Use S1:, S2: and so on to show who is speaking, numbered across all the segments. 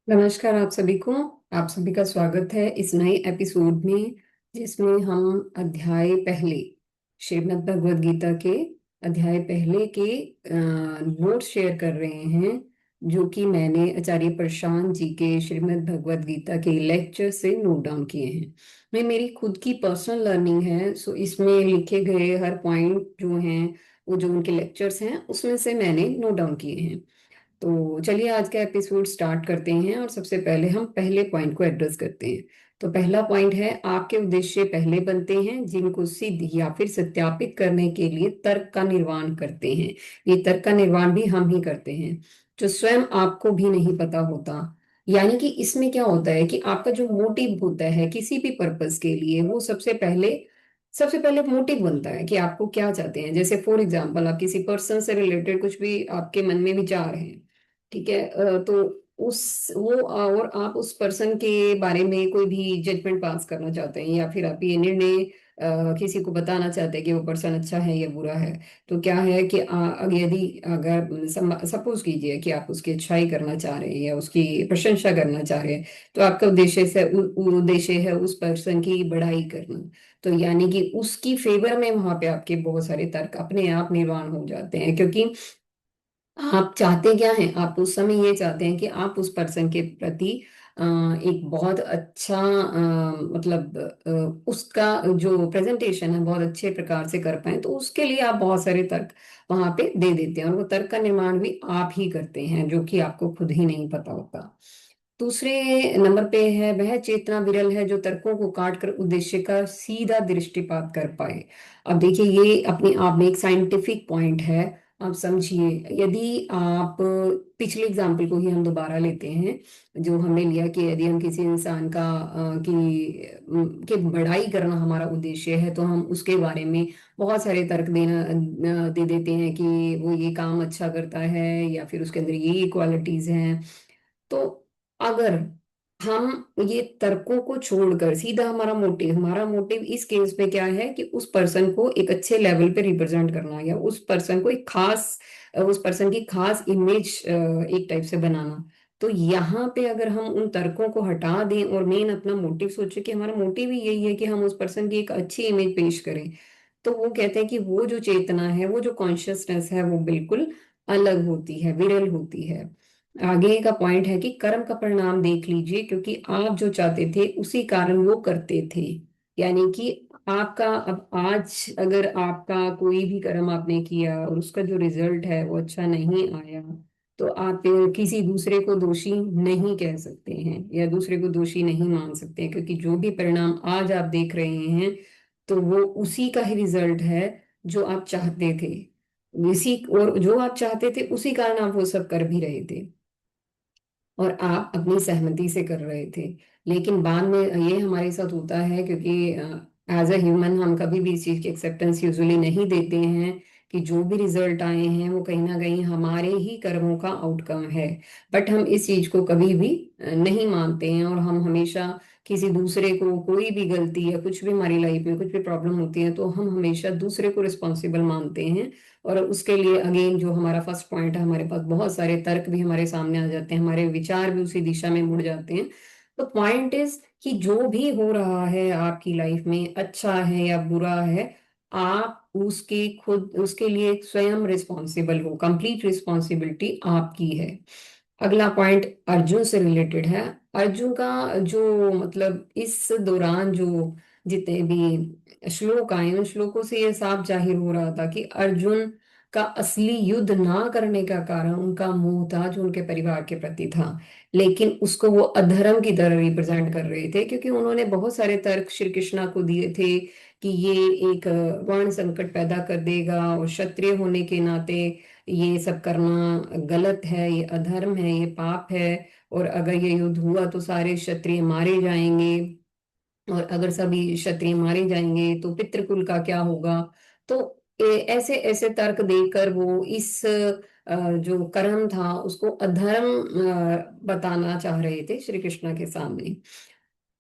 S1: नमस्कार आप सभी को। आप सभी का स्वागत है इस नए एपिसोड में, जिसमें हम अध्याय पहले श्रीमद् भगवद गीता के अध्याय पहले के नोट शेयर कर रहे हैं, जो कि मैंने आचार्य प्रशांत जी के श्रीमद् भगवद गीता के लेक्चर से नोट डाउन किए हैं। मैं मेरी खुद की पर्सनल लर्निंग है, सो इसमें लिखे गए हर पॉइंट जो हैं, वो जो उनके लेक्चर्स हैं उसमें से मैंने नोट डाउन किए हैं। तो चलिए आज का एपिसोड स्टार्ट करते हैं और सबसे पहले हम पहले पॉइंट को एड्रेस करते हैं। तो पहला पॉइंट है, आपके उद्देश्य पहले बनते हैं जिनको सिद्ध या फिर सत्यापित करने के लिए तर्क का निर्माण करते हैं। ये तर्क का निर्माण भी हम ही करते हैं, जो स्वयं आपको भी नहीं पता होता। यानी कि इसमें क्या होता है कि आपका जो मोटिव होता है किसी भी पर्पस के लिए, वो सबसे पहले मोटिव बनता है कि आपको क्या चाहते हैं। जैसे फॉर एग्जाम्पल, आप किसी पर्सन से रिलेटेड कुछ भी आपके मन में विचार हैं, ठीक है, तो और आप उस पर्सन के बारे में कोई भी जजमेंट पास करना चाहते हैं, या फिर आप ये निर्णय किसी को बताना चाहते हैं कि वो पर्सन अच्छा है या बुरा है। तो क्या है कि अगर सपोज कीजिए कि आप उसकी अच्छाई करना चाह रहे हैं या उसकी प्रशंसा करना चाह रहे हैं, तो आपका उद्देश्य है उस पर्सन की बड़ाई करना। तो यानी कि उसकी फेवर में वहां पे आपके बहुत सारे तर्क अपने आप निर्माण हो जाते हैं, क्योंकि आप चाहते क्या हैं। आप उस समय ये चाहते हैं कि आप उस पर्सन के प्रति एक बहुत अच्छा मतलब उसका जो प्रेजेंटेशन है बहुत अच्छे प्रकार से कर पाए, तो उसके लिए आप बहुत सारे तर्क वहां पे दे देते हैं, और वो तर्क का निर्माण भी आप ही करते हैं, जो कि आपको खुद ही नहीं पता होता। दूसरे नंबर पे है, वह चेतना विरल है जो तर्कों को काट कर उद्देश्य का सीधा दृष्टिपात कर पाए। अब देखिए, ये अपने आप में एक साइंटिफिक पॉइंट है। आप समझिए, यदि आप पिछले एग्जाम्पल को ही हम दोबारा लेते हैं, जो हमने लिया कि यदि हम किसी इंसान की बड़ाई करना हमारा उद्देश्य है, तो हम उसके बारे में बहुत सारे तर्क दे देते हैं कि वो ये काम अच्छा करता है, या फिर उसके अंदर ये क्वालिटीज हैं। तो अगर हम ये तर्कों को छोड़कर सीधा हमारा मोटिव इस केस में क्या है कि उस पर्सन को एक अच्छे लेवल पे रिप्रेजेंट करना, या उस पर्सन की खास इमेज एक टाइप से बनाना। तो यहाँ पे अगर हम उन तर्कों को हटा दें और मेन अपना मोटिव सोचे कि हमारा मोटिव ही यही है कि हम उस पर्सन की एक अच्छी इमेज पेश करें, तो वो कहते हैं कि वो जो चेतना है, वो जो कॉन्शियसनेस है, वो बिल्कुल अलग होती है, विरल होती है। आगे का पॉइंट है कि कर्म का परिणाम देख लीजिए, क्योंकि आप जो चाहते थे उसी कारण वो करते थे। यानी कि आपका अब आज अगर आपका कोई भी कर्म आपने किया और उसका जो रिजल्ट है वो अच्छा नहीं आया, तो आप किसी दूसरे को दोषी नहीं कह सकते हैं या दूसरे को दोषी नहीं मान सकते हैं, क्योंकि जो भी परिणाम आज आप देख रहे हैं, तो वो उसी का ही रिजल्ट है जो आप चाहते थे। इसी और जो आप चाहते थे उसी कारण आप वो सब कर भी रहे थे, और आप अपनी सहमति से कर रहे थे। लेकिन बाद में ये हमारे साथ होता है, क्योंकि एज अ ह्यूमन हम कभी भी इस चीज की एक्सेप्टेंस यूजुअली नहीं देते हैं कि जो भी रिजल्ट आए हैं वो कहीं ना कहीं हमारे ही कर्मों का आउटकम है। बट हम इस चीज को कभी भी नहीं मानते हैं, और हम हमेशा किसी दूसरे को, कोई भी गलती या कुछ भी हमारी लाइफ में कुछ भी प्रॉब्लम होती है, तो हम हमेशा दूसरे को रिस्पॉन्सिबल मानते हैं। और उसके लिए अगेन जो हमारा फर्स्ट पॉइंट है, हमारे पास बहुत सारे तर्क भी हमारे सामने आ जाते हैं, हमारे विचार भी उसी दिशा में मुड़ जाते हैं। तो पॉइंट इज कि जो भी हो रहा है आपकी लाइफ में, अच्छा है या बुरा है, आप उसके लिए स्वयं रिस्पॉन्सिबल हो। कंप्लीट रिस्पॉन्सिबिलिटी आपकी है। अगला पॉइंट अर्जुन से रिलेटेड है। अर्जुन का जो मतलब इस दौरान जो जितने भी श्लोक आए, उन श्लोकों से ये साफ जाहिर हो रहा था कि अर्जुन का असली युद्ध ना करने का कारण उनका मोह था, जो उनके परिवार के प्रति था। लेकिन उसको वो अधर्म की तरह रिप्रेजेंट कर रहे थे, क्योंकि उन्होंने बहुत सारे तर्क श्री कृष्णा को दिए थे कि ये एक वर्ण संकट पैदा कर देगा, और क्षत्रिय होने के नाते ये सब करना गलत है, ये अधर्म है, ये पाप है। और अगर ये युद्ध हुआ तो सारे क्षत्रिय मारे जाएंगे, और अगर सभी क्षत्रिय मारे जाएंगे तो पितृकुल का क्या होगा। तो ऐसे ऐसे तर्क देकर वो इस जो कर्म था उसको अधर्म बताना चाह रहे थे श्री कृष्ण के सामने।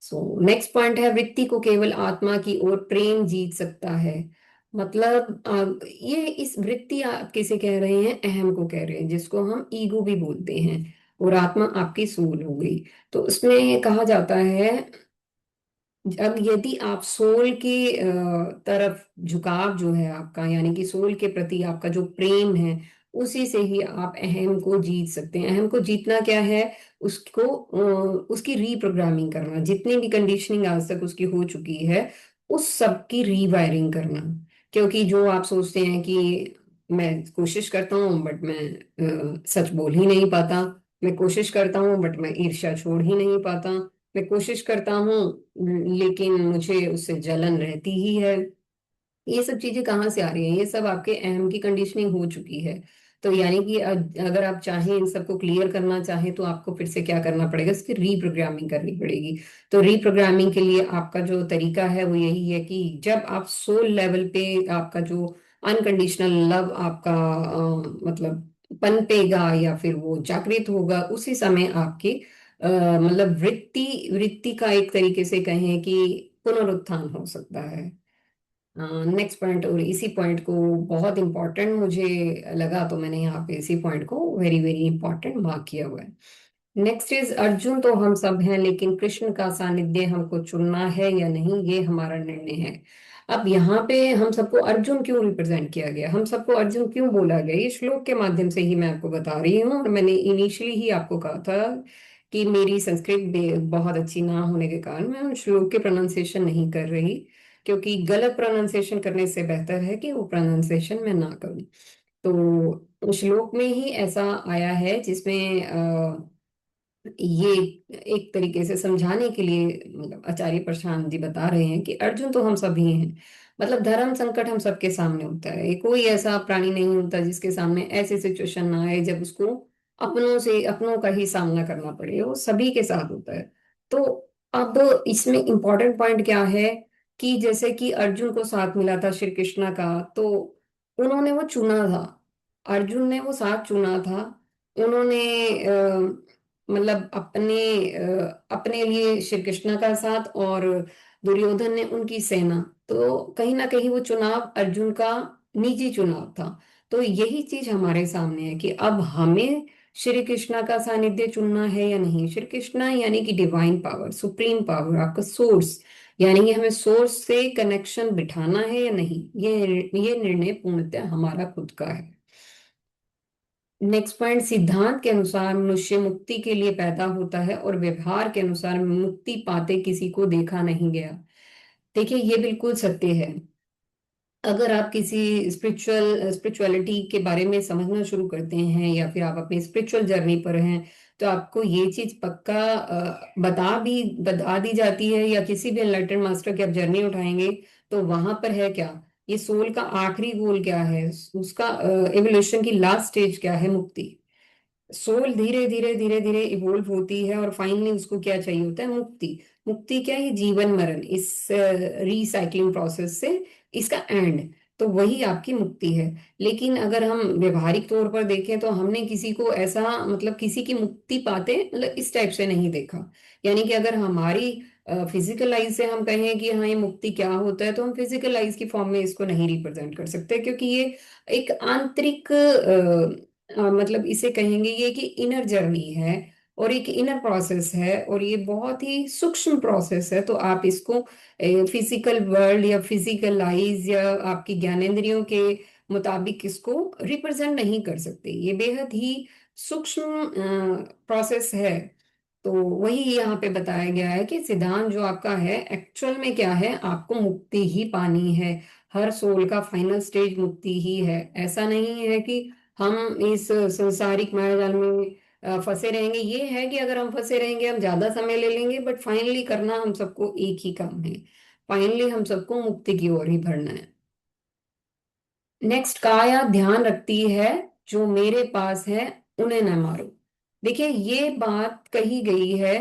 S1: सो नेक्स्ट पॉइंट है, व्यक्ति को केवल आत्मा की ओर प्रेम जीत सकता है। मतलब ये इस वृत्ति आप किसे कह रहे हैं, अहम को कह रहे हैं, जिसको हम ईगो भी बोलते हैं। और आत्मा आपकी सोल हो गई। तो उसमें कहा जाता है, अब यदि आप सोल के तरफ झुकाव जो है आपका, यानी कि सोल के प्रति आपका जो प्रेम है, उसी से ही आप अहम को जीत सकते हैं। अहम को जीतना क्या है? उसको उसकी रीप्रोग्रामिंग करना, जितनी भी कंडीशनिंग आज तक उसकी हो चुकी है उस सब की रीवायरिंग करना। क्योंकि जो आप सोचते हैं कि मैं कोशिश करता हूँ बट मैं सच बोल ही नहीं पाता, मैं कोशिश करता हूँ बट मैं ईर्ष्या छोड़ ही नहीं पाता, मैं कोशिश करता हूँ लेकिन मुझे उससे जलन रहती ही है। ये सब चीजें कहाँ से आ रही हैं? ये सब आपके अहम की कंडीशनिंग हो चुकी है। तो यानी कि अगर आप चाहें इन सबको क्लियर करना चाहें तो आपको फिर से क्या करना पड़ेगा? इसकी रीप्रोग्रामिंग करनी पड़ेगी। तो रीप्रोग्रामिंग के लिए आपका जो तरीका है वो यही है कि जब आप सोल लेवल पे आपका जो अनकंडीशनल लव आपका मतलब पनपेगा या फिर वो जागृत होगा, उसी समय आपकी मतलब वृत्ति वृत्ति का एक तरीके से कहें कि पुनरुत्थान हो सकता है। नेक्स्ट पॉइंट, और इसी पॉइंट को बहुत इंपॉर्टेंट मुझे लगा तो मैंने यहाँ पे इसी पॉइंट को वेरी वेरी इंपॉर्टेंट मार्क किया हुआ है। नेक्स्ट इज, अर्जुन तो हम सब हैं लेकिन कृष्ण का सानिध्य हमको चुनना है या नहीं, ये हमारा निर्णय है। अब यहाँ पे हम सबको अर्जुन क्यों रिप्रेजेंट किया गया, हम सबको अर्जुन क्यों बोला गया, ये श्लोक के माध्यम से ही मैं आपको बता रही हूँ। और मैंने इनिशियली ही आपको कहा था कि मेरी संस्कृत बहुत अच्छी ना होने के कारण मैं उन श्लोक के प्रोनाउंसिएशन नहीं कर रही, क्योंकि गलत प्रोनाउंसिएशन करने से बेहतर है कि वो प्रोनाउंसिएशन मैं ना करूं। तो श्लोक में ही ऐसा आया है जिसमें ये एक तरीके से समझाने के लिए मतलब आचार्य प्रशांत जी बता रहे हैं कि अर्जुन तो हम सभी हैं। मतलब धर्म संकट हम सबके सामने होता है, कोई ऐसा प्राणी नहीं होता जिसके सामने ऐसी सिचुएशन ना आए जब उसको अपनों का ही सामना करना पड़े, वो सभी के साथ होता है। तो अब इसमें इम्पोर्टेंट पॉइंट क्या है कि जैसे कि अर्जुन को साथ मिला था श्री कृष्णा का, तो उन्होंने वो चुना था, अर्जुन ने वो साथ चुना था। उन्होंने मतलब अपने लिए श्री कृष्ण का साथ, और दुर्योधन ने उनकी सेना। तो कहीं ना कहीं वो चुनाव अर्जुन का निजी चुनाव था। तो यही चीज हमारे सामने है कि अब हमें श्री कृष्णा का सानिध्य चुनना है या नहीं। श्री कृष्णा यानी कि डिवाइन पावर, सुप्रीम पावर, आपका सोर्स, यानी कि हमें सोर्स से कनेक्शन बिठाना है या नहीं, ये निर्णय पूर्णतः हमारा खुद का है। नेक्स्ट पॉइंट, सिद्धांत के अनुसार मनुष्य मुक्ति के लिए पैदा होता है और व्यवहार के अनुसार मुक्ति पाते किसी को देखा नहीं गया। देखिए ये बिल्कुल सत्य है। अगर आप किसी स्पिरिचुअलिटी के बारे में समझना शुरू करते हैं या फिर आप अपनी स्पिरिचुअल जर्नी पर हैं, तो आपको ये चीज पक्का बता दी जाती है, या किसी भी एनलाइटन मास्टर की आप जर्नी उठाएंगे तो वहां पर है क्या, ये सोल का आखिरी गोल क्या है, उसका एवोल्यूशन की लास्ट स्टेज क्या है, मुक्ति। सोल धीरे धीरे धीरे धीरे इवोल्व होती है और फाइनली उसको क्या चाहिए होता है, मुक्ति। मुक्ति क्या है? जीवन मरण, इस रिसाइकलिंग प्रोसेस से इसका एंड, तो वही आपकी मुक्ति है। लेकिन अगर हम व्यवहारिक तौर पर देखें तो हमने किसी को ऐसा मतलब किसी की मुक्ति पाते मतलब इस टाइप से नहीं देखा। यानी कि अगर हमारी फिजिकल आइज से हम कहें कि हाँ ये मुक्ति क्या होता है, तो हम फिजिकल आइज की फॉर्म में इसको नहीं रिप्रेजेंट कर सकते, क्योंकि ये एक आंतरिक मतलब इसे कहेंगे ये कि इनर जर्नी है और एक इनर प्रोसेस है, और ये बहुत ही सूक्ष्म प्रोसेस है। तो आप इसको फिजिकल वर्ल्ड या फिजिकल आइज या आपकी ज्ञानेंद्रियों के मुताबिक इसको रिप्रेजेंट नहीं कर सकते, ये बेहद ही सूक्ष्म प्रोसेस है। तो वही यहाँ पे बताया गया है कि सिद्धांत जो आपका है एक्चुअल में क्या है, आपको मुक्ति ही पानी है। हर सोल का फाइनल स्टेज मुक्ति ही है। ऐसा नहीं है कि हम इस संसारिक मायाजाल में फंसे रहेंगे। ये है कि अगर हम फंसे रहेंगे हम ज्यादा समय ले लेंगे, बट फाइनली करना हम सबको एक ही काम है, फाइनली हम सबको मुक्ति की ओर ही बढ़ना है। नेक्स्ट, काया ध्यान रखती है जो मेरे पास है उन्हें न मारो। देखिए ये बात कही गई है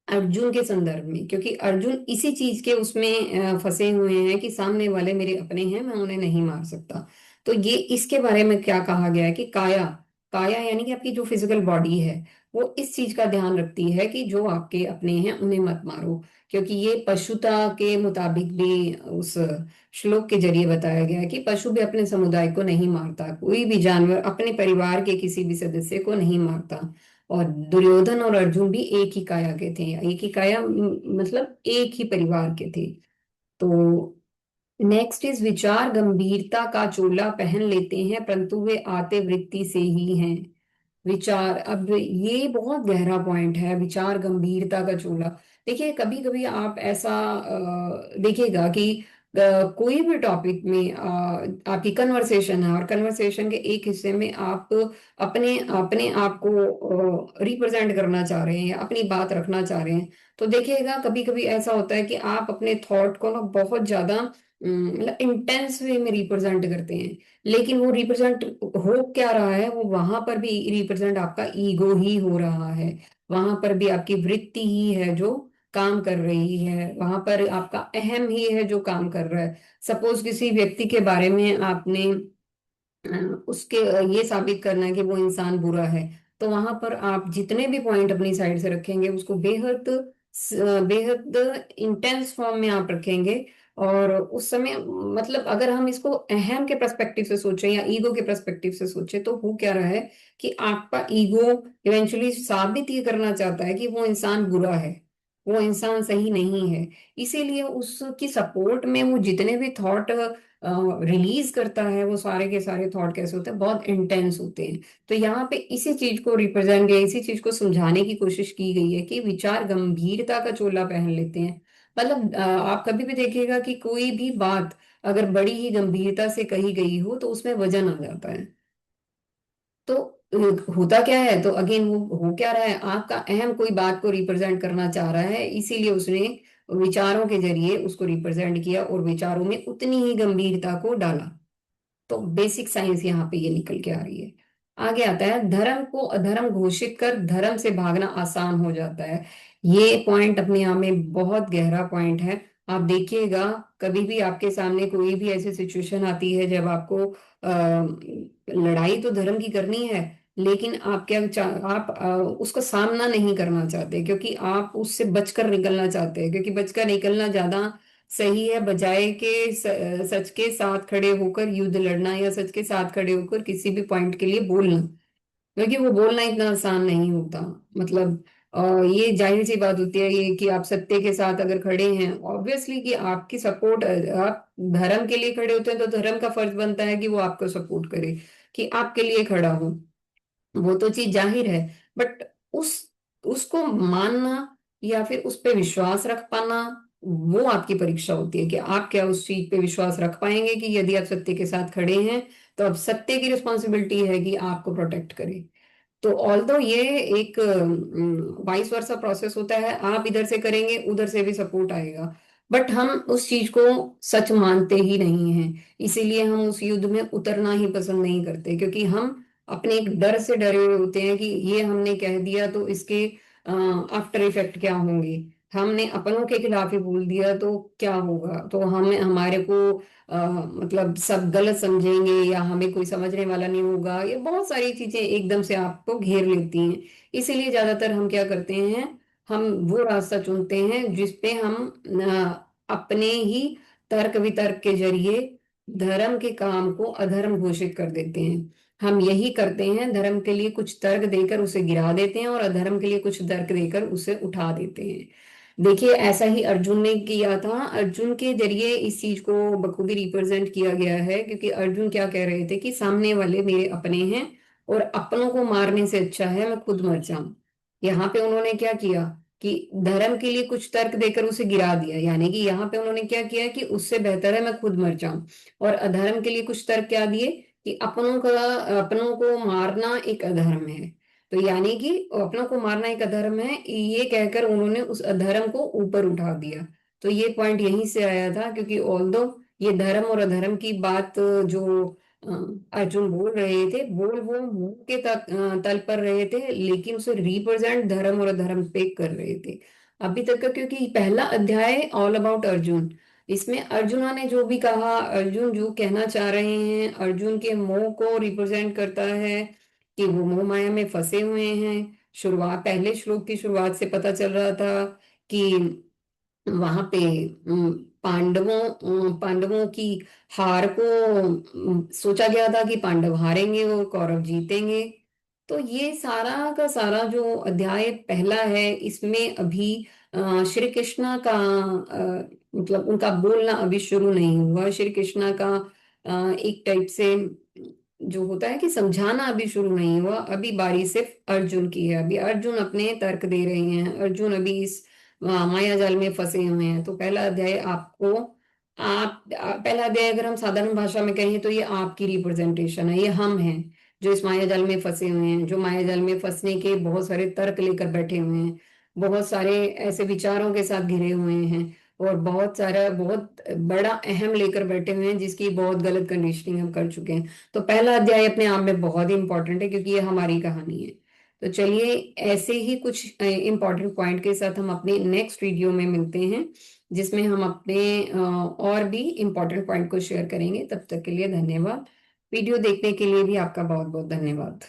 S1: अर्जुन के संदर्भ में, क्योंकि अर्जुन इसी चीज के उसमें फंसे हुए हैं कि सामने वाले मेरे अपने हैं, मैं उन्हें नहीं मार सकता। तो ये इसके बारे में क्या कहा गया है कि काया, काया यानी कि आपकी जो फिजिकल बॉडी है वो इस चीज का ध्यान रखती है कि जो आपके अपने हैं उन्हें मत मारो। क्योंकि ये पशुता के मुताबिक भी उस श्लोक के जरिए बताया गया है कि पशु भी अपने समुदाय को नहीं मारता, कोई भी जानवर अपने परिवार के किसी भी सदस्य को नहीं मारता। और दुर्योधन और अर्जुन भी एक ही काया के थे, एक ही काया मतलब एक ही परिवार के थे। तो नेक्स्ट इज विचार गंभीरता का चोला पहन लेते हैं परंतु वे आते वृत्ति से ही हैं। विचार, अब ये बहुत गहरा पॉइंट है, विचार गंभीरता का चूल्हा। देखिए कभी कभी आप ऐसा देखिएगा कि कोई भी टॉपिक में आपकी कन्वर्सेशन है और कन्वर्सेशन के एक हिस्से में आप अपने अपने आप को रिप्रेजेंट करना चाह रहे हैं या अपनी बात रखना चाह रहे हैं, तो देखिएगा कभी कभी ऐसा होता है कि आप अपने थॉट को ना बहुत ज्यादा मतलब इंटेंस वे में रिप्रेजेंट करते हैं। लेकिन वो रिप्रेजेंट हो क्या रहा है, वो वहां पर भी रिप्रेजेंट आपका ईगो ही हो रहा है। वहां पर भी आपकी वृत्ति ही है जो काम कर रही है, वहां पर आपका अहम ही है जो काम कर रहा है। सपोज किसी व्यक्ति के बारे में आपने उसके ये साबित करना है कि वो इंसान बुरा है, तो वहां पर आप जितने भी पॉइंट अपनी साइड से रखेंगे उसको बेहद बेहद इंटेंस फॉर्म में आप रखेंगे। और उस समय मतलब अगर हम इसको अहम के पर्सपेक्टिव से सोचें या ईगो के पर्सपेक्टिव से सोचें, तो हो क्या रहा है कि आपका ईगो इवेंचुअली साबित ये करना चाहता है कि वो इंसान बुरा है, वो इंसान सही नहीं है। इसीलिए उसकी सपोर्ट में वो जितने भी थॉट रिलीज करता है, वो सारे के सारे थॉट कैसे होते हैं, बहुत इंटेंस होते हैं। तो यहाँ पे इसी चीज को रिप्रेजेंट या इसी चीज को समझाने की कोशिश की गई है कि विचार गंभीरता का चोला पहन लेते हैं। मतलब आप कभी भी देखिएगा कि कोई भी बात अगर बड़ी ही गंभीरता से कही गई हो तो उसमें वजन आ जाता है। तो होता क्या है, तो अगेन वो हो क्या रहा है, आपका अहम कोई बात को रिप्रेजेंट करना चाह रहा है, इसीलिए उसने विचारों के जरिए उसको रिप्रेजेंट किया और विचारों में उतनी ही गंभीरता को डाला। तो बेसिक साइंस यहाँ पे ये निकल के आ रही है। आगे आता है, धर्म को अधर्म घोषित कर धर्म से भागना आसान हो जाता है। ये पॉइंट अपने आप में बहुत गहरा पॉइंट है। आप देखिएगा कभी भी आपके सामने कोई भी ऐसी सिचुएशन आती है जब आपको लड़ाई तो धर्म की करनी है, लेकिन आप आप उसका सामना नहीं करना चाहते क्योंकि आप उससे बचकर निकलना चाहते हैं, क्योंकि बचकर निकलना ज्यादा सही है बजाय के सच के साथ खड़े होकर युद्ध लड़ना या सच के साथ खड़े होकर किसी भी पॉइंट के लिए बोलना। क्योंकि वो बोलना इतना आसान नहीं होता। मतलब ये जाहिर सी बात होती है ये कि आप सत्य के साथ अगर खड़े हैं, ऑब्वियसली कि आपकी सपोर्ट, आप धर्म के लिए खड़े होते हैं तो धर्म का फर्ज बनता है कि वो आपको सपोर्ट करे, कि आपके लिए खड़ा हो। वो तो चीज जाहिर है। बट उस उसको मानना या फिर उस पे विश्वास रख पाना, वो आपकी परीक्षा होती है कि आप क्या उस चीज पे विश्वास रख पाएंगे कि यदि आप सत्य के साथ खड़े हैं तो अब सत्य की रिस्पॉन्सिबिलिटी है कि आपको प्रोटेक्ट करे। तो ऑल्दो ये एक वाइस वर्सा प्रोसेस होता है, आप इधर से करेंगे उधर से भी सपोर्ट आएगा। बट हम उस चीज को सच मानते ही नहीं हैं, इसीलिए हम उस युद्ध में उतरना ही पसंद नहीं करते, क्योंकि हम अपने एक डर से डरे हुए होते हैं कि ये हमने कह दिया तो इसके आफ्टर इफेक्ट क्या होंगे। हमने अपनों के खिलाफ ही बोल दिया तो क्या होगा, तो हमें हमारे को मतलब सब गलत समझेंगे या हमें कोई समझने वाला नहीं होगा, ये बहुत सारी चीजें एकदम से आपको घेर लेती हैं। इसीलिए ज्यादातर हम क्या करते हैं, हम वो रास्ता चुनते हैं जिसपे हम अपने ही तर्क वितर्क के जरिए धर्म के काम को अधर्म घोषित कर देते हैं। हम यही करते हैं, धर्म के लिए कुछ तर्क देकर उसे गिरा देते हैं और अधर्म के लिए कुछ तर्क देकर उसे उठा देते हैं। देखिए ऐसा ही अर्जुन ने किया था, अर्जुन के जरिए इस चीज को बखूबी रिप्रेजेंट किया गया है, क्योंकि अर्जुन क्या कह रहे थे कि सामने वाले मेरे अपने हैं और अपनों को मारने से अच्छा है मैं खुद मर जाऊं। यहाँ पे उन्होंने क्या किया कि धर्म के लिए कुछ तर्क देकर उसे गिरा दिया, यानी कि यहाँ पे उन्होंने क्या किया कि उससे बेहतर है मैं खुद मर जाऊं। और अधर्म के लिए कुछ तर्क क्या दिए कि अपनों को मारना एक अधर्म है। तो यानी कि अपनों को मारना एक अधर्म है, ये कहकर उन्होंने उस अधर्म को ऊपर उठा दिया। तो ये पॉइंट यहीं से आया था, क्योंकि ऑल्दो ये धर्म और अधर्म की बात जो अ, अर्जुन बोल रहे थे, बोल वो मुंह के तल पर रहे थे, लेकिन उसे रिप्रेजेंट धर्म और अधर्म पे कर रहे थे अभी तक का। क्योंकि पहला अध्याय ऑल अबाउट अर्जुन, इसमें अर्जुना ने जो भी कहा, अर्जुन जो कहना चाह रहे हैं, अर्जुन के मोह को रिप्रेजेंट करता है कि वो मोह माया में फंसे हुए हैं। शुरुआत, पहले श्लोक की शुरुआत से पता चल रहा था कि वहां पे पांडवों की हार को सोचा गया था कि पांडव हारेंगे और कौरव जीतेंगे। तो ये सारा का सारा जो अध्याय पहला है, इसमें अभी श्री कृष्णा का मतलब उनका बोलना अभी शुरू नहीं हुआ। श्री कृष्णा का एक टाइप से जो होता है कि समझाना अभी शुरू नहीं हुआ। अभी बारी सिर्फ अर्जुन की है। अभी अर्जुन अपने तर्क दे रहे हैं। अर्जुन अभी इस माया जाल में फंसे हुए हैं। तो पहला अध्याय आपको पहला अध्याय अगर हम साधारण भाषा में कहें तो ये आपकी रिप्रेजेंटेशन है। ये हम हैं जो इस माया जाल में फंसे हुए हैं, जो माया जाल में फंसने के बहुत सारे तर्क लेकर बैठे हुए हैं, बहुत सारे ऐसे विचारों के साथ घिरे हुए हैं, और बहुत सारा बहुत बड़ा अहम लेकर बैठे हुए हैं जिसकी बहुत गलत कंडीशनिंग हम कर चुके हैं। तो पहला अध्याय अपने आप में बहुत ही इंपॉर्टेंट है क्योंकि ये हमारी कहानी है। तो चलिए, ऐसे ही कुछ इंपॉर्टेंट पॉइंट के साथ हम अपने नेक्स्ट वीडियो में मिलते हैं, जिसमें हम अपने और भी इंपॉर्टेंट पॉइंट को शेयर करेंगे। तब तक के लिए धन्यवाद। वीडियो देखने के लिए भी आपका बहुत बहुत धन्यवाद।